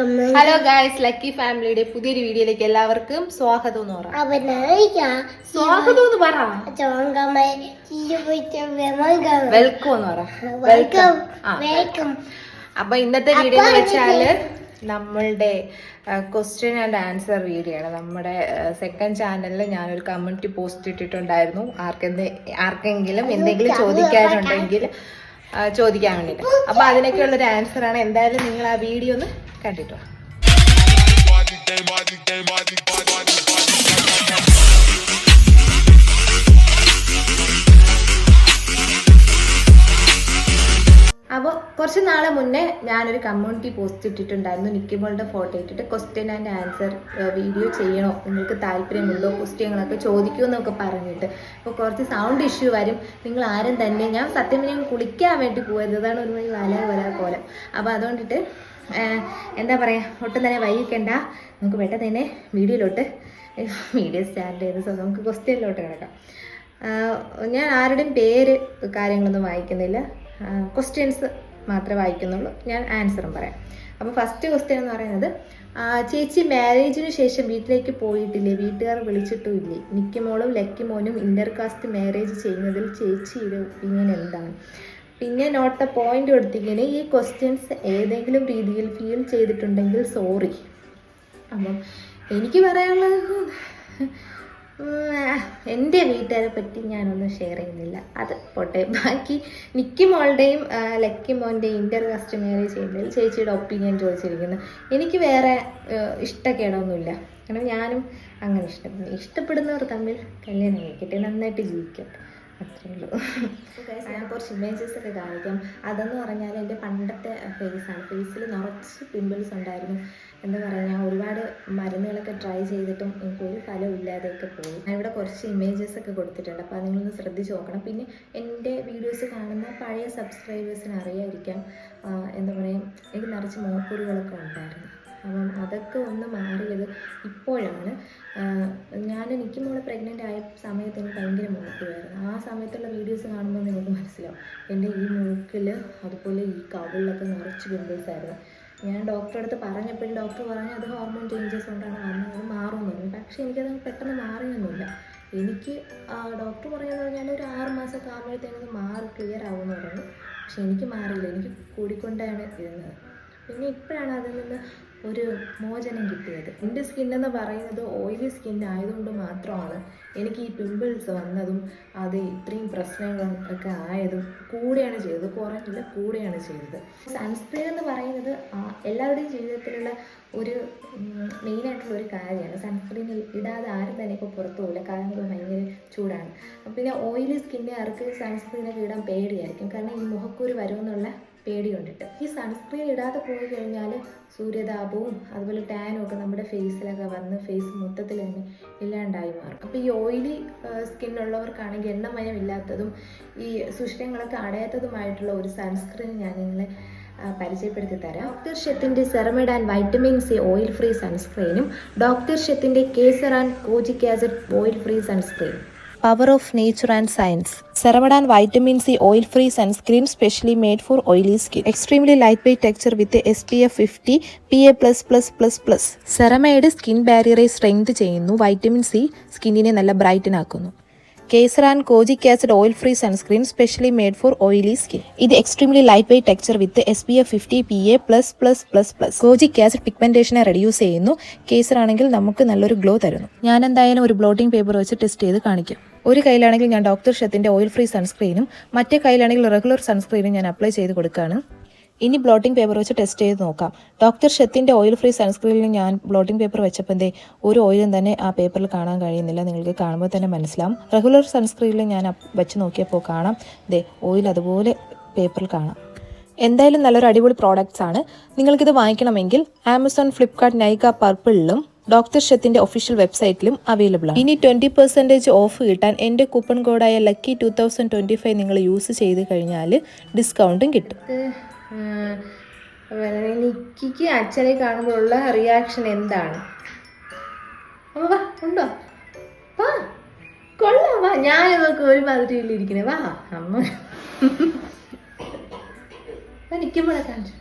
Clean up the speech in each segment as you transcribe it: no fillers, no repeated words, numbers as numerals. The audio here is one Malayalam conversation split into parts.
ഹലോ ഗായ്സ്, ലക്കി ഫാമിലിയുടെ പുതിയൊരു വീഡിയോയിലേക്ക് എല്ലാവർക്കും സ്വാഗതം എന്ന് പറ. സ്വാഗതം എന്ന് പറ. വെൽക്കം എന്ന് പറ. വെൽക്കം. അപ്പൊ ഇന്നത്തെ വീഡിയോ എന്ന് വെച്ചാല് നമ്മളുടെ ക്വസ്റ്റ്യൻ ആൻഡ് ആൻസർ വീഡിയോ ആണ്. നമ്മുടെ സെക്കൻഡ് ചാനലിൽ ഞാനൊരു കമ്മ്യൂണിറ്റി പോസ്റ്റ് ഇട്ടിട്ടുണ്ടായിരുന്നു. ആർക്കെങ്കിലും എന്തെങ്കിലും ചോദിക്കാനുണ്ടെങ്കിൽ ചോദിക്കാൻ വേണ്ടിയിട്ട്. അപ്പൊ അതിനൊക്കെയുള്ളൊരു ആൻസർ ആണ്. എന്തായാലും നിങ്ങൾ ആ വീഡിയോ ഒന്ന് കണ്ടിട്ടോ. അപ്പോൾ കുറച്ച് നാളെ മുന്നേ ഞാനൊരു കമ്മ്യൂണിറ്റി പോസ്റ്റ് ഇട്ടിട്ടുണ്ടായിരുന്നു. നിക്കിമോളുടെ ഫോട്ടോ ഇട്ടിട്ട് ക്വസ്റ്റ്യൻ ആൻഡ് ആൻസർ വീഡിയോ ചെയ്യണോ, നിങ്ങൾക്ക് താല്പര്യമുണ്ടോ, ക്വസ്റ്റ്യങ്ങളൊക്കെ ചോദിക്കൂ എന്നൊക്കെ പറഞ്ഞിട്ട്. അപ്പോൾ കുറച്ച് സൗണ്ട് ഇഷ്യൂ വരും. നിങ്ങൾ ആരും തന്നെ, ഞാൻ സത്യം ഞാൻ കുളിക്കാൻ വേണ്ടി പോയത്, അതാണ് ഒരു വഴി വല കോലം. അപ്പോൾ അതുകൊണ്ടിട്ട് എന്താ പറയുക, ഒട്ടും തന്നെ വൈകിക്കണ്ട, നമുക്ക് പെട്ടെന്ന് തന്നെ വീഡിയോ സ്റ്റാർട്ട് ചെയ്ത് നമുക്ക് ക്വസ്റ്റ്യനിലോട്ട് കിടക്കാം. ഞാൻ ആരുടെയും പേര് കാര്യങ്ങളൊന്നും വായിക്കുന്നില്ല, ക്വസ്റ്റ്യൻസ് മാത്രമേ വായിക്കുന്നുള്ളൂ. ഞാൻ ആൻസറും പറയാം. അപ്പോൾ ഫസ്റ്റ് ക്വസ്റ്റ്യൻ എന്ന് പറയുന്നത്, ചേച്ചി മാരേജിന് ശേഷം വീട്ടിലേക്ക് പോയിട്ടില്ലേ, വീട്ടുകാർ വിളിച്ചിട്ടും ഇല്ലേ, നിക്കിമോളും ലക്കിമോനും ഇന്റർകാസ്റ്റ് മാരേജ് ചെയ്യുന്നതിൽ ചേച്ചിയുടെ ഒപ്പീനിയൻ എന്താണ്? പിന്നെ നോട്ട് എ പോയിന്റ് കൊടുത്തിങ്ങനെ, ഈ ക്വസ്റ്റ്യൻസ് ഏതെങ്കിലും രീതിയിൽ ഫീൽ ചെയ്തിട്ടുണ്ടെങ്കിൽ സോറി. അപ്പം എനിക്ക് പറയാനുള്ളത്, എൻ്റെ വീട്ടുകാരെ പറ്റി ഞാനൊന്നും ഷെയർ ചെയ്യുന്നില്ല, അത് പോട്ടെ. ബാക്കി നിക്കിമോളുടെയും ലക്കിമോൻ്റെയും ഇന്റർകാസ്റ്റ് മാരേജ് ചെയ്യുന്നതിൽ ചേച്ചിയുടെ ഒപ്പീനിയൻ ചോദിച്ചിരിക്കുന്നു. എനിക്ക് വേറെ ഇഷ്ടക്കേടൊന്നുമില്ല. കാരണം ഞാനും അങ്ങനെ ഇഷ്ടപ്പെടുന്നവർ തമ്മിൽ കല്യാണം കഴിക്കട്ടെ, നന്നായിട്ട് ജീവിക്കട്ടെ, അത്രേ ഉള്ളൂ. ഞാൻ കുറച്ച് ഇമേജസ് ഒക്കെ കാണിക്കാം. അതെന്ന് പറഞ്ഞാൽ എൻ്റെ പണ്ടത്തെ ഫേസാണ്. ഫേസിൽ നിറച്ച് പിമ്പിൾസ് ഉണ്ടായിരുന്നു. എന്താ പറയുക, ഞാൻ ഒരുപാട് മരുന്നുകളൊക്കെ ട്രൈ ചെയ്തിട്ടും എനിക്ക് ഒരു ഫലം ഇല്ലാതെയൊക്കെ പോയി. ഞാനിവിടെ കുറച്ച് ഇമേജസ് ഒക്കെ കൊടുത്തിട്ടുണ്ട്, അപ്പോൾ അത് നിങ്ങളൊന്ന് ശ്രദ്ധിച്ച് നോക്കണം. പിന്നെ എൻ്റെ വീഡിയോസ് കാണുന്ന പഴയ സബ്സ്ക്രൈബേഴ്സിന് അറിയാതിരിക്കാം, എന്താ പറയുക, എനിക്ക് നിറച്ച് മോക്കുരുകളൊക്കെ ഉണ്ടായിരുന്നു. അപ്പം അതൊക്കെ ഒന്ന് മാറിയത് ഇപ്പോഴാണ്. ഞാൻ നിക്കിമോളെ പ്രഗ്നൻ്റ് ആയ സമയത്ത് എനിക്ക് ഭയങ്കര മൂക്കുമായിരുന്നു. ആ സമയത്തുള്ള വീഡിയോസ് കാണുമ്പോൾ നിങ്ങൾക്ക് മനസ്സിലാവും എൻ്റെ ഈ മൂക്കിൽ അതുപോലെ ഈ കവിളിലൊക്കെ നിറച്ച് പിമ്പിൾസ് ആയിരുന്നു. ഞാൻ ഡോക്ടറെ അടുത്ത് പറഞ്ഞപ്പോൾ ഡോക്ടർ പറഞ്ഞു അത് ഹോർമോൺ ചേഞ്ചസ് കൊണ്ടാണ് വന്നത്, അത് മാറുമെന്ന്. പക്ഷേ എനിക്കത് പെട്ടെന്ന് മാറിയൊന്നുമില്ല. എനിക്ക് ഡോക്ടർ പറയുന്നത് പറഞ്ഞാൽ ഒരു 6 മാസമൊക്കെ ആകുമ്പോഴത്തേനത് മാറി ക്ലിയർ ആവുമെന്ന് പറഞ്ഞു. പക്ഷെ എനിക്ക് മാറിയില്ല, എനിക്ക് കൂടിക്കൊണ്ടാണ് ഇരുന്നത്. പിന്നെ ഇപ്പോഴാണ് അതിൽ നിന്ന് ഒരു മോചനം കിട്ടിയത്. എൻ്റെ സ്കിന്നെന്ന് പറയുന്നത് ഓയിലി സ്കിൻ ആയതുകൊണ്ട് മാത്രമാണ് എനിക്ക് ഈ പിമ്പിൾസ് വന്നതും അത് ഇത്രയും പ്രശ്നങ്ങളൊക്കെ ആയതും കൂടെയാണ് ചെയ്തത്, കുറഞ്ഞില്ല, കൂടെയാണ് ചെയ്തത്. സൺസ്ക്രീൻ എന്ന് പറയുന്നത് എല്ലാവരുടെയും ജീവിതത്തിലുള്ള ഒരു മെയിനായിട്ടുള്ള ഒരു കാര്യമാണ്. സൺസ്ക്രീൻ ഇടാതെ ആരും തന്നെ ഇപ്പോൾ പുറത്തു പോകില്ല, കാരണം ഇപ്പോൾ ഭയങ്കര ചൂടാണ്. പിന്നെ ഓയിലി സ്കിന്നുകാർക്ക് സൺസ്ക്രീനൊക്കെ ഇടാൻ പേടിയായിരിക്കും, കാരണം ഈ മുഖക്കുരു വരുമെന്നുള്ള പേടി കൊണ്ടിട്ട്. ഈ സൺസ്ക്രീൻ ഇടാതെ പോയി കഴിഞ്ഞാൽ സൂര്യതാപവും അതുപോലെ ടാനും ഒക്കെ നമ്മുടെ ഫേസിലൊക്കെ വന്ന് ഫേസ് മൊത്തത്തിൽ തന്നെ ഇല്ലാണ്ടായി മാറും. അപ്പോൾ ഈ ഓയിലി സ്കിന്നുള്ളവർക്കാണെങ്കിൽ എണ്ണമയമില്ലാത്തതും ഈ സുഷിരങ്ങളൊക്കെ അടയാത്തതുമായിട്ടുള്ള ഒരു സൺസ്ക്രീൻ ഞാൻ നിങ്ങളെ പരിചയപ്പെടുത്തി തരാം. ഡോക്ടർ ഷെത്തിൻ്റെ ceramide and vitamin C oil free സൺസ്ക്രീനും ഡോക്ടർ ഷെത്തിൻ്റെ kesar and kojic acid oil free സൺസ്ക്രീനും. Power of nature and science. Ceramide and vitamin C oil-free sunscreen specially made for oily skin. Extremely lightweight texture with SPF 50 PA++++. Ceramide skin ബാരിയറെ സ്ട്രെങ്ത് ചെയ്യുന്നു. വൈറ്റമിൻ സി സ്കിന്നിനെ നല്ല ബ്രൈറ്റൻ ആക്കുന്നു. Kesar and kojic acid oil free sunscreen specially made for oily skin. ഇത് extremely light weight texture with SPF 50 PA++++. Kojic acid പിഗ്മെന്റേഷനെ റെഡ്യൂസ് ചെയ്യുന്നു. കേസർ ആണെങ്കിൽ നമുക്ക് നല്ലൊരു ഗ്ലോ തരുന്നു. ഞാൻ എന്തായാലും ഒരു ബ്ലോട്ടിംഗ് പേപ്പർ വെച്ച് ടെസ്റ്റ് ചെയ്ത് കാണിക്കാം. ഒരു കയ്യിലാണെങ്കിൽ ഞാൻ ഡോക്ടർ ഷെത്തിൻ്റെ ഓയിൽ ഫ്രീ സൺസ്ക്രീനും മറ്റേ കയ്യിലാണെങ്കിൽ റെഗുലർ സൺസ്ക്രീനും ഞാൻ അപ്ലൈ ചെയ്ത് കൊടുക്കുകയാണ്. ഇനി ബ്ലോട്ടിംഗ് പേപ്പർ വെച്ച് ടെസ്റ്റ് ചെയ്ത് നോക്കാം. ഡോക്ടർ ഷെത്തിൻ്റെ ഓയിൽ ഫ്രീ സൺസ്ക്രീനിൽ ഞാൻ ബ്ലോട്ടിംഗ് പേപ്പർ വെച്ചപ്പോൾ ഒരു ഓയിലും തന്നെ ആ പേപ്പറിൽ കാണാൻ കഴിയുന്നില്ല. നിങ്ങൾക്ക് കാണുമ്പോൾ തന്നെ മനസ്സിലാവും. റെഗുലർ സൺസ്ക്രീനിൽ ഞാൻ വെച്ച് നോക്കിയപ്പോൾ കാണാം, ഓയിൽ അതുപോലെ പേപ്പറിൽ കാണാം. എന്തായാലും നല്ലൊരു അടിപൊളി പ്രോഡക്റ്റ്സ് ആണ്. നിങ്ങൾക്കിത് വാങ്ങിക്കണമെങ്കിൽ ആമസോൺ, ഫ്ലിപ്കാർട്ട്, നൈക, പർപ്പിളിലും ഡോക്ടർ ഷെത്തിൻ്റെ ഒഫീഷ്യൽ വെബ്സൈറ്റിലും അവൈലബിൾ ആണ്. ഇനി 20% ഓഫ് കിട്ടാൻ എൻ്റെ കൂപ്പൺ കോഡായ ലക്കി 2025 നിങ്ങൾ യൂസ് ചെയ്ത് കഴിഞ്ഞാൽ ഡിസ്കൗണ്ടും കിട്ടും. നിക്കിക്ക് അച്ഛനെ കാണുമ്പോഴുള്ള റിയാക്ഷൻ എന്താണ്? വാ, ഉണ്ടോ? വാ, കൊള്ളാം, വാ. ഞാനിതൊക്കെ ഒരു മാതിരിയിലിരിക്കണേ. വാ അമ്മ, നിൽക്കുമ്പോഴേ കാണിച്ചു.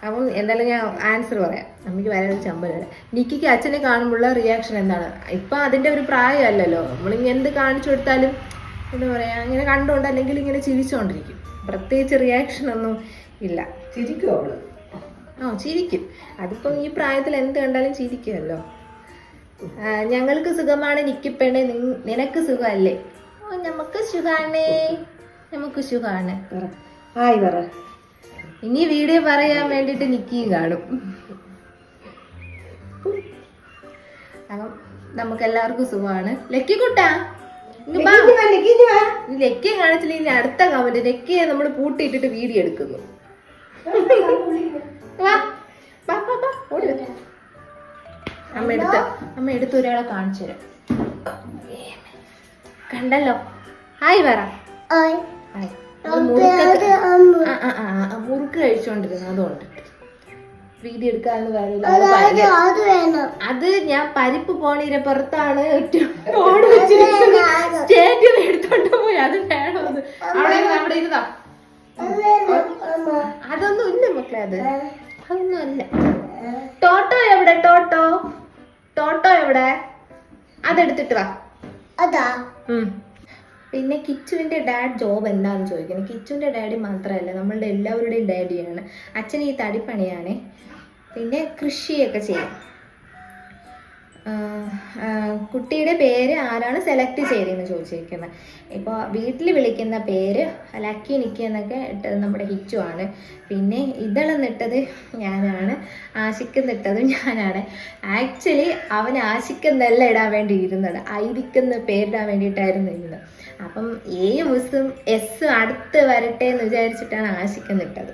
അപ്പം എന്തായാലും ഞാൻ ആൻസർ പറയാം. അമ്മയ്ക്ക് വരാൻ ചമ്പലല്ല. നിക്കിക്ക് അച്ഛനെ കാണുമ്പോഴുള്ള റിയാക്ഷൻ എന്താണ്? ഇപ്പം അതിൻ്റെ ഒരു പ്രായമല്ലല്ലോ. നമ്മളിങ്ങനെ എന്ത് കാണിച്ചു കൊടുത്താലും എന്താ പറയുക, ഇങ്ങനെ കണ്ടുകൊണ്ട് അല്ലെങ്കിൽ ഇങ്ങനെ ചിരിച്ചുകൊണ്ടിരിക്കും. പ്രത്യേകിച്ച് റിയാക്ഷൻ ഒന്നും ഇല്ല. ചിരിക്കും അവള്. ചിരിക്കും. അതിപ്പം ഈ പ്രായത്തിൽ എന്ത് കണ്ടാലും ചിരിക്കുമല്ലോ. ഞങ്ങൾക്ക് സുഖമാണ് നിക്കിപ്പെണ്ണെ, നിനക്ക് സുഖമല്ലേ? നമുക്ക് സുഖാണേ, നമുക്ക് സുഖാണ്. ഹായ് പറ. ഇനി വീഡിയോ പറയാൻ വേണ്ടിട്ട് നിക്കിയും കാണും. അപ്പം നമുക്ക് എല്ലാവർക്കും സുഖമാണ്. ലക്കിക്കുട്ടാ ലക്കിയെ കാണിച്ചില്ല. ഇനി അടുത്ത കമന്റ് ലക്കിയെ നമ്മൾ പൂട്ടിയിട്ടിട്ട് വീഡിയോ എടുക്കുന്നു. അമ്മ എടുത്ത് ഒരാളെ കാണിച്ചു തരാം. കണ്ടല്ലോ. ഹായ് പറ. മുറുക്ക് കഴിച്ചോണ്ടിരുന്നു, അതുകൊണ്ട് വീഡിയോ എടുക്കാന്ന് പറയുന്നത്. അത് ഞാൻ പരിപ്പ് പോണീരെ പുറത്താണ് സ്റ്റേഡിയം എടുത്തോണ്ട് പോയി. അത് വേണമെന്ന് അവിടെ ഇരുന്നാ. അതൊന്നും ഇല്ല മക്കളെ, അതൊന്നും അല്ല. ടോട്ടോ എവിടെ? ടോട്ടോ എവിടെ? അതെടുത്തിട്ട് വാ. പിന്നെ കിച്ചുവിന്റെ ഡാഡ് ജോബ് എന്താന്ന് ചോദിക്കുന്നത്. കിച്ചുവിന്റെ ഡാഡി മാത്രമല്ല, നമ്മളുടെ എല്ലാവരുടെയും ഡാഡിയാണ്. അച്ഛൻ ഈ തടിപ്പണിയാണ്. പിന്നെ കൃഷിയൊക്കെ ചെയ്യും. കുട്ടിയുടെ പേര് ആരാണ് സെലക്ട് ചെയ്തതെന്ന് ചോദിച്ചിരിക്കുന്നത്. ഇപ്പോൾ വീട്ടിൽ വിളിക്കുന്ന പേര് ലക്കി നിക്കി എന്നൊക്കെ ഇട്ടത് നമ്മുടെ ഹിച്ചു ആണ്. പിന്നെ ഇതളെന്നിട്ടത് ഞാനാണ്, ആശിക്കുന്നിട്ടതും ഞാനാണ്. ആക്ച്വലി അവൻ ആശിക്കുന്നല്ല ഇടാൻ വേണ്ടി ഇരുന്നത്, ഐതിക്കുന്ന പേരിടാൻ വേണ്ടിയിട്ടായിരുന്നു ഇരുന്നത്. അപ്പം എയും എസും അടുത്ത് വരട്ടെ എന്ന് വിചാരിച്ചിട്ടാണ് ആശിക്കുന്നിട്ടത്.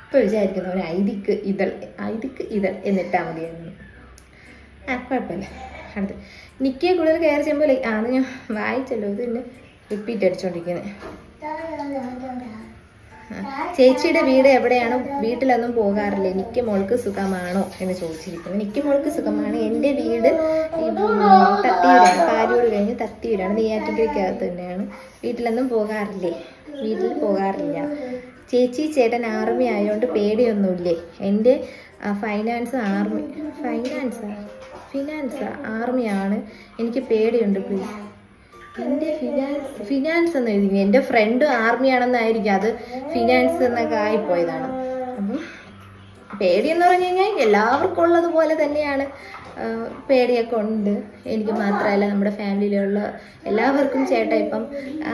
ഇപ്പോൾ വിചാരിക്കുന്നു അവൻ ഐതിക്ക് ഇതൾ എന്നിട്ടാൽ മതിയായിരുന്നു. കുഴപ്പമില്ല. അടുത്ത് നിക്കിയെ കൂടുതൽ കെയർ ചെയ്യുമ്പോൾ അത് ഞാൻ വായിച്ചല്ലോ, ഇത് തന്നെ റിപ്പീറ്റ് അടിച്ചോണ്ടിരിക്കുന്നത്. ചേച്ചിയുടെ വീട് എവിടെയാണ്? വീട്ടിലൊന്നും പോകാറില്ലേ? നിക്കി മോൾക്ക് സുഖമാണോ എന്ന് ചോദിച്ചിരിക്കുന്നു. നിക്കി മോൾക്ക് സുഖമാണ്. എൻ്റെ വീട് തത്തിയൂരാണ്, പാരൂർ കഴിഞ്ഞ് തത്തിയൂരാണ്, നെയ്യാറ്റിൻകരയ്ക്കകത്ത് തന്നെയാണ്. വീട്ടിലൊന്നും പോകാറില്ലേ? വീട്ടിൽ പോകാറില്ല. ചേച്ചി ചേട്ടൻ ആർമി ആയതുകൊണ്ട് പേടിയൊന്നുമില്ലേ? എൻ്റെ ഫിനാൻസ് ആർമിയാണ്, എനിക്ക് പേടിയുണ്ട് പ്ലീസ്. എൻ്റെ ഫിനാൻസ് എന്ന് എഴുതി. എൻ്റെ ഫ്രണ്ട് ആർമിയാണെന്നായിരിക്കും, അത് ഫിനാൻസ് എന്നൊക്കെ ആയിപ്പോയതാണ്. അപ്പം പേടിയെന്ന് പറഞ്ഞു കഴിഞ്ഞാൽ എല്ലാവർക്കും ഉള്ളതുപോലെ തന്നെയാണ്. പേടിയൊക്കെ ഉണ്ട്. എനിക്ക് മാത്രമല്ല, നമ്മുടെ ഫാമിലിയിലുള്ള എല്ലാവർക്കും. ചേട്ടാ ഇപ്പം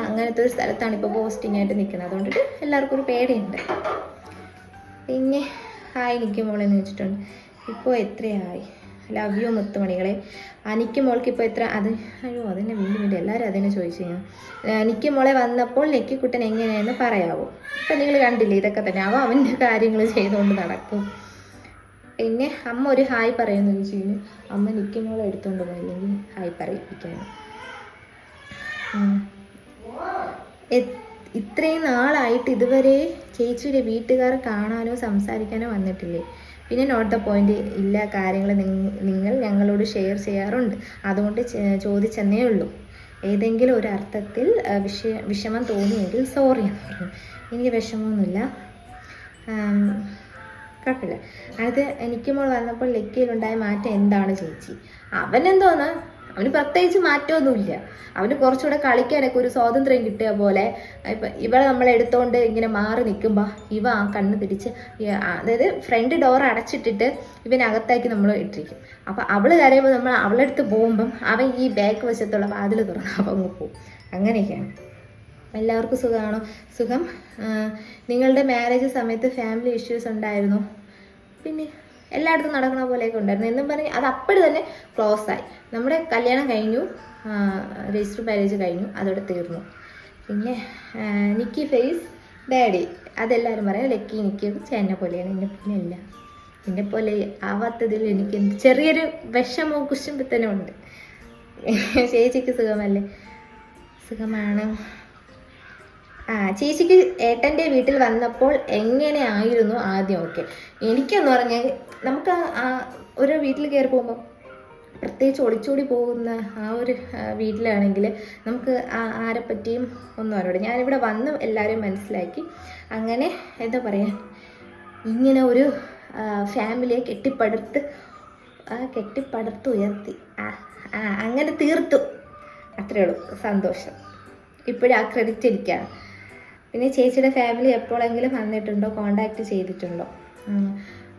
അങ്ങനത്തെ ഒരു സ്ഥലത്താണ് ഇപ്പോൾ പോസ്റ്റിംഗ് ആയിട്ട് നിൽക്കുന്നത്, അതുകൊണ്ടിട്ട് എല്ലാവർക്കും ഒരു പേടിയുണ്ട്. പിന്നെ ഹായ് നിൽക്കുമ്പോളെന്ന് വെച്ചിട്ടുണ്ട്. ഇപ്പോൾ എത്രയായി? Love you മുത്തുമണികളെ. നിക്കി മോൾക്ക് ഇപ്പോൾ എത്ര? അതെന്നെ വീണ്ടും എല്ലാവരും അതിനെ ചോദിച്ചു കഴിഞ്ഞാൽ. നിക്കി മോളെ വന്നപ്പോൾ നെക്കിക്കുട്ടൻ എങ്ങനെയാണെന്ന് പറയാവോ? ഇപ്പം നിങ്ങൾ കണ്ടില്ലേ, ഇതൊക്കെ തന്നെ അവൻ്റെ കാര്യങ്ങൾ ചെയ്തുകൊണ്ട് നടക്കും. പിന്നെ അമ്മ ഒരു ഹായ് പറയുമെന്ന് ചോദിച്ചു കഴിഞ്ഞാൽ അമ്മ നിക്കി മോളെ എടുത്തുകൊണ്ട് പോയില്ലെങ്കിൽ ഹായ് പറയിപ്പിക്കാണ്. ഇത്രയും നാളായിട്ട് ഇതുവരെ ചേച്ചിയുടെ വീട്ടുകാർ കാണാനോ സംസാരിക്കാനോ വന്നിട്ടില്ലേ? പിന്നെ നോട്ട് ദ പോയിന്റ് ഇല്ല, കാര്യങ്ങൾ നിങ്ങൾ ഞങ്ങളോട് ഷെയർ ചെയ്യാറുണ്ട്, അതുകൊണ്ട് ചോദിച്ചെന്നേ ഉള്ളൂ. ഏതെങ്കിലും ഒരു അർത്ഥത്തിൽ വിഷമം തോന്നിയെങ്കിൽ സോറി എന്ന് പറഞ്ഞു. എനിക്ക് വിഷമമൊന്നുമില്ല, കുഴപ്പമില്ല. അത് എനിക്ക് മോൾ വന്നപ്പോൾ ലക്കിയിലുണ്ടായ മാറ്റം എന്താണ് ചേച്ചി? അവനെന്തോന്ന്, അവന് പ്രത്യേകിച്ച് മാറ്റമൊന്നുമില്ല. അവന് കുറച്ചുകൂടെ കളിക്കാനൊക്കെ ഒരു സ്വാതന്ത്ര്യം കിട്ടിയ പോലെ. ഇപ്പം ഇവളെ നമ്മളെടുത്തോണ്ട് ഇങ്ങനെ മാറി നിൽക്കുമ്പോൾ ഇവ ആ കണ്ണ് തിരിച്ച്, അതായത് ഫ്രണ്ട് ഡോർ അടച്ചിട്ടിട്ട് ഇവനകത്താക്കി നമ്മൾ ഇട്ടിരിക്കും. അപ്പം അവൾ കരയുമ്പോൾ നമ്മൾ അവളെടുത്ത് പോകുമ്പം അവൻ ഈ ബാക്ക് വശത്തുള്ള വാതിൽ തുറന്ന് അപ്പം അങ്ങ് പോകും. അങ്ങനെയൊക്കെയാണ്. എല്ലാവർക്കും സുഖമാണോ? സുഖം. നിങ്ങളുടെ മാരേജ് സമയത്ത് ഫാമിലി ഇഷ്യൂസ് ഉണ്ടായിരുന്നു? പിന്നെ എല്ലായിടത്തും നടക്കുന്ന പോലെയൊക്കെ ഉണ്ടായിരുന്നു എന്നും പറഞ്ഞ് അത് അപ്പോഴും തന്നെ ക്ലോസ് ആയി. നമ്മുടെ കല്യാണം കഴിഞ്ഞു, രജിസ്റ്റർ മാരേജ് കഴിഞ്ഞു, അതോടെ തീർന്നു. പിന്നെ നിക്കി ഫേസ് ഡാഡി, അതെല്ലാവരും പറയാം. ലക്കി നിക്കിയൊക്കെ ചേട്ടനെ പോലെയാണ്, എന്നെ പോലെ അല്ല. എന്നെ പോലെ ആവാത്തതിൽ എനിക്ക് ചെറിയൊരു വിഷമോ കുശുമ്പത്തനും ഉണ്ട്. ചേച്ചിക്ക് സുഖമല്ലേ? സുഖമാണ്. ചേച്ചിക്ക് ഏട്ടൻ്റെ വീട്ടിൽ വന്നപ്പോൾ എങ്ങനെയായിരുന്നു ആദ്യം? ഓക്കെ, എനിക്കെന്ന് പറഞ്ഞാൽ നമുക്ക് ഒരു വീട്ടിൽ കയറി പോകുമ്പോൾ പ്രത്യേകിച്ച് ഒളിച്ചോടി പോകുന്ന ആ ഒരു വീട്ടിലാണെങ്കിൽ നമുക്ക് ആരെപ്പറ്റിയും ഒന്നും അറിയില്ല. ഞാനിവിടെ വന്ന് എല്ലാവരും മനസ്സിലാക്കി. അങ്ങനെ എന്താ പറയുക, ഇങ്ങനെ ഒരു ഫാമിലിയെ കെട്ടിപ്പടുത്ത് ഉയർത്തി അങ്ങനെ തീർത്തു. അത്രേ ഉള്ളൂ. സന്തോഷം. ഇപ്പോഴും ആ ക്രെഡിറ്റ് എനിക്കാണ്. പിന്നെ ചേച്ചിയുടെ ഫാമിലി എപ്പോഴെങ്കിലും വന്നിട്ടുണ്ടോ, കോണ്ടാക്ട് ചെയ്തിട്ടുണ്ടോ?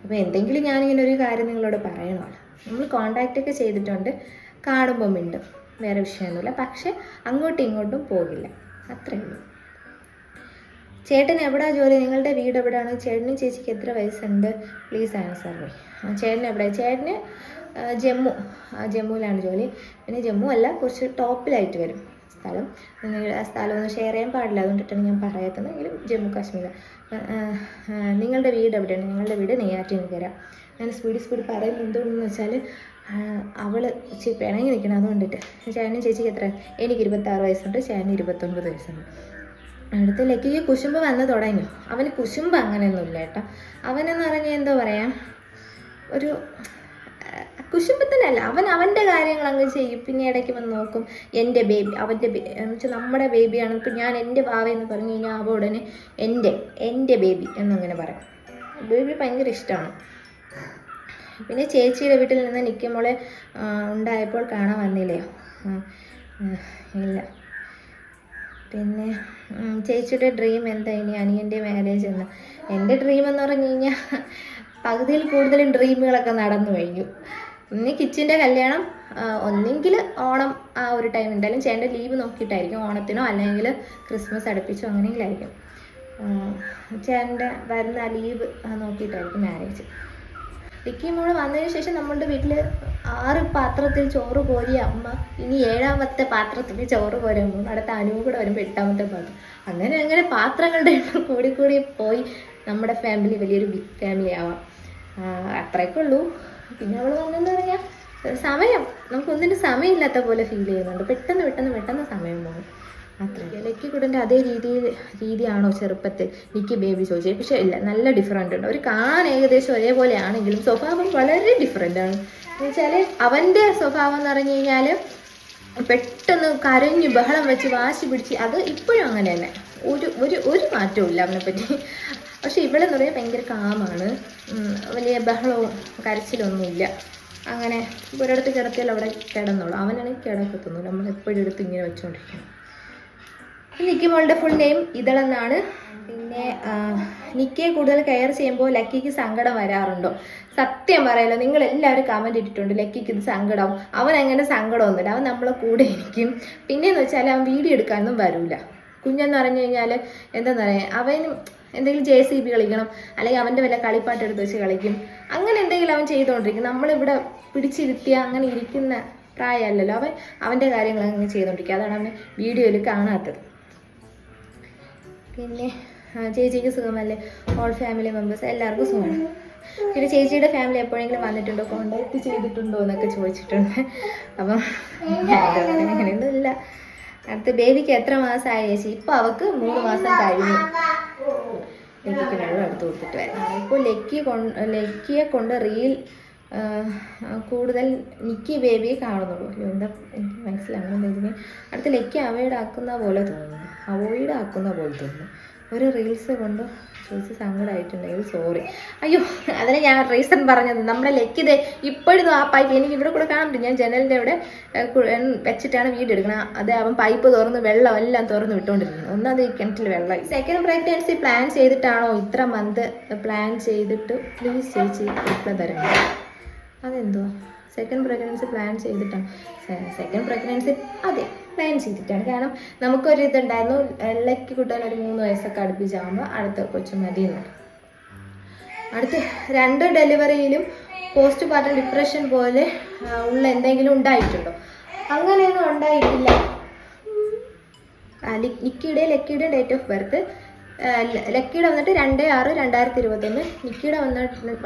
അപ്പോൾ എന്തെങ്കിലും ഞാനിങ്ങനെ ഒരു കാര്യം നിങ്ങളോട് പറയണമല്ലോ. നമ്മൾ കോണ്ടാക്റ്റ് ഒക്കെ ചെയ്തിട്ടുണ്ട്, കാണുമ്പോൾ മിണ്ടും, വേറെ വിഷയമൊന്നുമില്ല. പക്ഷെ അങ്ങോട്ടും ഇങ്ങോട്ടും പോകില്ല, അത്രയേ ഉള്ളൂ. ചേട്ടൻ എവിടെയാണ് ജോലി? നിങ്ങളുടെ വീട് എവിടെയാണ്? ചേട്ടനും ചേച്ചിക്ക് എത്ര വയസ്സുണ്ട്? Please answer me. ചേട്ടൻ എവിടെ? ചേട്ടന് ജമ്മുവിലാണ് ജോലി. പിന്നെ ജമ്മു അല്ല, കുറച്ച് ടോപ്പിലായിട്ട് വരും സ്ഥലം. ആ സ്ഥലം ഒന്നും ഷെയർ ചെയ്യാൻ പാടില്ല, അതുകൊണ്ടിട്ടാണ് ഞാൻ പറയാത്തതെങ്കിലും ജമ്മു കാശ്മീർ. നിങ്ങളുടെ വീട് എവിടെയാണ്? ഞങ്ങളുടെ വീട് നെയ്യാറ്റിൻകര. ഞാൻ സ്പീഡ് പറയുന്നത് എന്തുകൊണ്ടെന്ന് വെച്ചാൽ അവൾ ഇച്ചിരി പിണങ്ങി നിൽക്കണം, അതുകൊണ്ടിട്ട്. ചേട്ടനും ചേച്ചിക്ക് എത്ര? എനിക്ക് 26 വയസ്സുണ്ട്, ചേട്ടന് 29 വയസ്സുണ്ട്. അടുത്ത ലക്കിക്ക് കുശുമ്പ് വന്ന് തുടങ്ങി. അവന് കുശുമ്പ് അങ്ങനെയൊന്നുമില്ല കേട്ടോ. അവനെന്ന് പറഞ്ഞാൽ എന്തോ പറയാം, ഒരു കുശുമ്പത്തിനല്ല, അവൻ്റെ കാര്യങ്ങൾ അങ്ങ് ചെയ്യും. പിന്നെ ഇടയ്ക്ക് വന്ന് നോക്കും. എൻ്റെ ബേബി, അവൻ്റെ എന്ന് വെച്ചാൽ നമ്മുടെ ബേബിയാണ്. ഇപ്പം ഞാൻ എൻ്റെ വാവയെന്ന് പറഞ്ഞു കഴിഞ്ഞാൽ അവ ഉടനെ എൻ്റെ ബേബി എന്നങ്ങനെ പറയും. ബേബി ഭയങ്കര ഇഷ്ടമാണ്. പിന്നെ ചേച്ചിയുടെ വീട്ടിൽ നിന്ന് നിൽക്കുമ്പോളെ ഉണ്ടായപ്പോൾ കാണാൻ വന്നില്ലയോ? ഇല്ല. പിന്നെ ചേച്ചിയുടെ ഡ്രീം എന്താ ഇനി അനിയൻ്റെ മാരേജ് എന്ന്? എൻ്റെ ഡ്രീം എന്ന് പറഞ്ഞു കഴിഞ്ഞാൽ പകുതിയിൽ കൂടുതലും ഡ്രീമുകളൊക്കെ നടന്നു കഴിഞ്ഞു. ഇനി കിച്ചിൻ്റെ കല്യാണം ഒന്നെങ്കിൽ ഓണം ആ ഒരു ടൈം എന്തായാലും ചേട്ടൻ്റെ ലീവ് നോക്കിയിട്ടായിരിക്കും, ഓണത്തിനോ അല്ലെങ്കിൽ ക്രിസ്മസ് അടുപ്പിച്ചോ അങ്ങനെയെങ്കിലും ആയിരിക്കും. ചേട്ടൻ്റെ വരുന്ന ആ ലീവ് നോക്കിയിട്ടായിരിക്കും മാരേജ്. ലിക്കി മോള് വന്നതിന് ശേഷം നമ്മളുടെ വീട്ടിൽ 6 പാത്രത്തിൽ ചോറ് കോരിയ അമ്മ ഇനി 7ാമത്തെ പാത്രത്തിൽ ചോറ് കോരുമ്പോൾ അടുത്ത അനുവും കൂടെ വരുമ്പോൾ 8ാമത്തെ പാത്രം. അങ്ങനെ പാത്രങ്ങളുടെ എണ്ണം കൂടി പോയി നമ്മുടെ ഫാമിലി വലിയൊരു ബിഗ് ഫാമിലി ആവാം. അത്രയൊക്കെ ഉള്ളൂ. പിന്നെ അവൾ വന്നെന്ന് പറഞ്ഞാൽ സമയം നമുക്കൊന്നിനും സമയമില്ലാത്ത പോലെ ഫീൽ ചെയ്യുന്നുണ്ട്. പെട്ടെന്ന് സമയം പോകും. അത്രയ്ക്ക്. ലക്കി കുടൻ്റെ അതേ രീതിയാണോ ചെറുപ്പത്തിൽ നിക്ക് ബേബി ചോദിച്ചത്? പക്ഷേ ഇല്ല, നല്ല ഡിഫറൻ്റ് ഉണ്ട്. ഒരു കാണാൻ ഏകദേശം ഒരേപോലെ ആണെങ്കിലും സ്വഭാവം വളരെ ഡിഫറൻ്റ് ആണ്. എന്ന് വെച്ചാൽ അവൻ്റെ സ്വഭാവം എന്ന് പറഞ്ഞു കഴിഞ്ഞാൽ പെട്ടെന്ന് കരഞ്ഞ് ബഹളം വെച്ച് വാശി പിടിച്ച്, അത് ഇപ്പോഴും അങ്ങനെ തന്നെ, ഒരു മാറ്റവും ഇല്ല അവനെപ്പറ്റി. പക്ഷെ ഇവളെന്ന് പറയാൻ ഭയങ്കര കാമാണ്, വലിയ ബഹളവും കരച്ചിലൊന്നുമില്ല. അങ്ങനെ ഒരിടത്ത് കിടത്തിയാൽ അവിടെ കിടന്നോളൂ. അവനാണെങ്കിൽ കിടക്കത്തൊന്നുമില്ല, നമ്മൾ എപ്പോഴും എടുത്ത് ഇങ്ങനെ വെച്ചുകൊണ്ടിരിക്കണം. നിക്കി മോളുടെ ഫുൾ നെയിം ഇതളെന്നാണ്. പിന്നെ നിക്കിയെ കൂടുതൽ കെയർ ചെയ്യുമ്പോൾ ലക്കിക്ക് സങ്കടം വരാറുണ്ടോ? സത്യം പറയാലോ, നിങ്ങൾ എല്ലാവരും കമൻറ്റ് ഇട്ടിട്ടുണ്ട് ലക്കിക്ക് ഇത് സങ്കടം. അവൻ അങ്ങനെ സങ്കടമൊന്നുമില്ല, അവൻ നമ്മളെ കൂടെ ഇരിക്കും. പിന്നെയെന്ന് വെച്ചാൽ അവൻ വീഡിയോ എടുക്കാനൊന്നും വരില്ല. കുഞ്ഞെന്ന് പറഞ്ഞു കഴിഞ്ഞാൽ എന്താണെന്ന് പറയാം, അവനും എന്തെങ്കിലും JCB കളിക്കണം, അല്ലെങ്കിൽ അവൻ്റെ വല്ല കളിപ്പാട്ട് എടുത്ത് വെച്ച് കളിക്കും. അങ്ങനെ എന്തെങ്കിലും അവൻ ചെയ്തുകൊണ്ടിരിക്കും. നമ്മളിവിടെ പിടിച്ചിരുത്തിയ അങ്ങനെ ഇരിക്കുന്ന പ്രായമല്ലല്ലോ. അവൻ്റെ കാര്യങ്ങൾ അങ്ങനെ ചെയ്തുകൊണ്ടിരിക്കുക. അതാണ് അവനെ വീഡിയോയിൽ കാണാത്തത്. പിന്നെ ചേച്ചിക്ക് സുഖമല്ലേ? ഓൾ ഫാമിലി മെമ്പേഴ്സ് എല്ലാവർക്കും സുഖമാണ്. പിന്നെ ചേച്ചിയുടെ ഫാമിലി എപ്പോഴെങ്കിലും വന്നിട്ടുണ്ടോ, കോണ്ടാക്ട് ചെയ്തിട്ടുണ്ടോ എന്നൊക്കെ ചോദിച്ചിട്ടുണ്ട്. അപ്പം അങ്ങനെയൊന്നും ഇല്ല. അടുത്ത ബേബിക്ക് എത്ര മാസമായി ചേച്ചി? ഇപ്പം അവൾക്ക് 3 മാസം കഴിഞ്ഞു. ലക്കിക്ക് വെള്ളം എടുത്ത് കൊടുത്തിട്ട് വരാം. ഇപ്പോൾ ലക്കിയെ കൊണ്ട് റീൽ കൂടുതൽ നിക്കി ബേബിയെ കാണുന്നുള്ളൂ. എന്താ എനിക്ക് മനസ്സിലാകുന്നത്? അടുത്ത ലക്കി അവോയ്ഡ് ആക്കുന്ന പോലെ തോന്നുന്നു. ഒരു റീൽസ് കൊണ്ട് ചോദിച്ച് സങ്കടമായിട്ടുണ്ടെങ്കിൽ സോറി. അയ്യോ, അതിനെ ഞാൻ റീസൺ പറഞ്ഞത്. നമ്മുടെ ലക്കിത് ഇപ്പോഴും ആ പൈപ്പ് എനിക്ക് ഇവിടെ കൂടെ കാണാൻ പറ്റും. ഞാൻ ജനലിൻ്റെ ഇവിടെ വെച്ചിട്ടാണ് വീഡിയോ എടുക്കണം. അത് അവൻ പൈപ്പ് തുറന്ന് വെള്ളം എല്ലാം തുറന്ന് വിട്ടുകൊണ്ടിരിക്കുന്നു. ഒന്നത് ഈ കിണറ്റിൽ വെള്ളമായി. സെക്കൻഡ് പ്രഗ്നൻസി പ്ലാൻ ചെയ്തിട്ടാണോ ഇത്ര മന്ത് പ്ലാൻ ചെയ്തിട്ട് പ്ലീസ് ചേച്ചി റിപ്ലൈ തരണം? അതെന്തുവാ സെക്കൻഡ് പ്രഗ്നൻസി പ്ലാൻ ചെയ്തിട്ടാണ്? സെക്കൻഡ് പ്രഗ്നൻസി അതെ പ്ലാൻ ചെയ്തിട്ടാണ്. കാരണം നമുക്കൊരു ഇതുണ്ടായിരുന്നു, ലക്കി കുട്ടാൻ ഒരു 3 വയസ്സൊക്കെ അടുപ്പിച്ചാകുമ്പോൾ അടുത്ത കൊച്ചു മതി എന്നാണ്. അടുത്ത 2 ഡെലിവറിയിലും പോസ്റ്റ് പാർട്ടം ഡിപ്രഷൻ പോലെ ഉള്ള എന്തെങ്കിലും ഉണ്ടായിട്ടുണ്ടോ? അങ്ങനെയൊന്നും ഉണ്ടായിട്ടില്ല. ലക്കിയുടെയും ഡേറ്റ് ഓഫ് ബർത്ത്, ലക്കിയുടെ വന്നിട്ട് 2/6/2021, നിക്കിയുടെ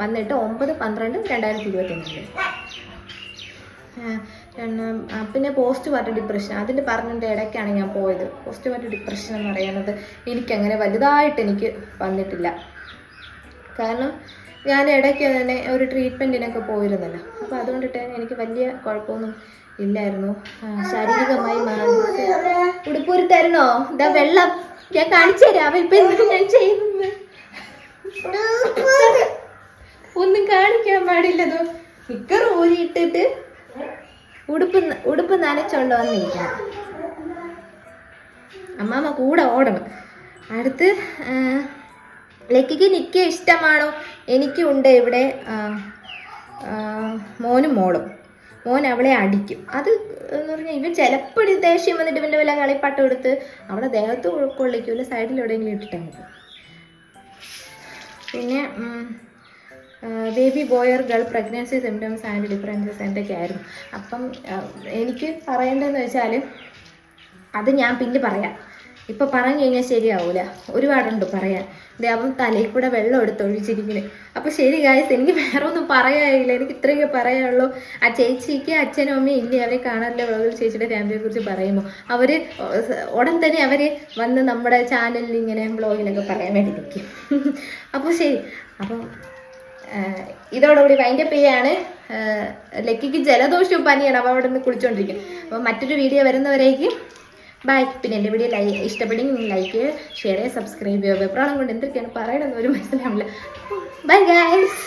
വന്നിട്ട് 9/12/2021. പിന്നെ പോസ്റ്റ് പാർട്ടം ഡിപ്രഷൻ അതിൻ്റെ പറഞ്ഞതിൻ്റെ ഇടയ്ക്കാണ് ഞാൻ പോയത്. പോസ്റ്റ് പാർട്ടം ഡിപ്രഷൻ എന്ന് പറയുന്നത് എനിക്കങ്ങനെ വലുതായിട്ട് എനിക്ക് വന്നിട്ടില്ല. കാരണം ഞാൻ ഇടയ്ക്ക് തന്നെ ഒരു ട്രീറ്റ്മെൻറ്റിനൊക്കെ പോയിരുന്നല്ലോ. അപ്പോൾ അതുകൊണ്ടിട്ട് എനിക്ക് വലിയ കുഴപ്പമൊന്നും ഇല്ലായിരുന്നു. ശാരീരികമായി ഉടുപ്പൂരി തരണോ? ഇതാ വെള്ളം ഞാൻ കാണിച്ചു തരാം. ഇപ്പം എന്താ ഞാൻ ചെയ്യുന്നത്? ഒന്നും കാണിക്കാൻ പാടില്ലതോ. നിക്കർ ഊരിയിട്ടിട്ട് ഉടുപ്പ് നനച്ചോണ്ട് വന്നിരിക്കണം. അമ്മാമ്മ കൂടെ ഓടണം. അടുത്ത് ലക്കിക്ക് നിക്ക ഇഷ്ടമാണോ? എനിക്കും ഉണ്ട് ഇവിടെ മോനും മോളും. മോൻ അവളെ അടിക്കും. അത് എന്ന് പറഞ്ഞാൽ ഇവൻ ചിലപ്പോൾ ദേഷ്യം വന്നിട്ട് ഇവൻ്റെ വല്ല കളിപ്പാട്ടം എടുത്ത് അവളെ ദേഹത്ത് കൊള്ളിക്കൂല, സൈഡിൽ എവിടെയെങ്കിലും ഇട്ടിട്ടാണ്. പിന്നെ baby boy or girl pregnancy symptoms and differences എന്തൊക്കെ ആയിരുന്നു. അപ്പം എനിക്ക് പറയേണ്ടതെന്ന് വെച്ചാൽ അത് ഞാൻ പിന്നെ പറയാം. ഇപ്പം പറഞ്ഞു കഴിഞ്ഞാൽ ശരിയാവൂല, ഒരുപാടുണ്ട് പറയാൻ. അവൻ തലയിൽ കൂടെ വെള്ളം എടുത്തൊഴിച്ചിരിക്കുന്നത്. അപ്പോൾ ശരി ഗായ്സ്, എനിക്ക് വേറെ ഒന്നും പറയാനില്ല, എനിക്ക് ഇത്രയൊക്കെ പറയാനുള്ളൂ. ആ ചേച്ചിക്ക് അച്ഛനും അമ്മയും ഇല്ലേ, അവരെ കാണാറില്ല. വ്ളോഗിൽ ചേച്ചിയുടെ ഫാമിലിയെ കുറിച്ച് പറയുമ്പോൾ അവർ ഉടൻ തന്നെ അവർ വന്ന് നമ്മുടെ ചാനലിൽ ഇങ്ങനെ വ്ളോഗിലൊക്കെ പറയാൻ വേണ്ടി നിൽക്കും. അപ്പോൾ ശരി, അപ്പം ഇതോടുകൂടി വൈൻഡപ്പ് ചെയ്യാണ്. ലക്കിക്ക് ജലദോഷവും പനിയാണ്, അപ്പോൾ അവിടെ നിന്ന് കുളിച്ചുകൊണ്ടിരിക്കും. അപ്പോൾ മറ്റൊരു വീഡിയോ വരുന്നവരേക്കും ബൈ. പിന്നെ എൻ്റെ വീഡിയോ ഇഷ്ടപ്പെട്ടെങ്കിൽ ലൈക്ക് ചെയ്യുക, ഷെയർ ചെയ്യുക, സബ്സ്ക്രൈബ് ചെയ്യുക. വെപ്രാളം കൊണ്ട് എന്തൊക്കെയാണ് പറയണമെന്ന് ഒരു മനസ്സിലാവില്ല. Bye guys.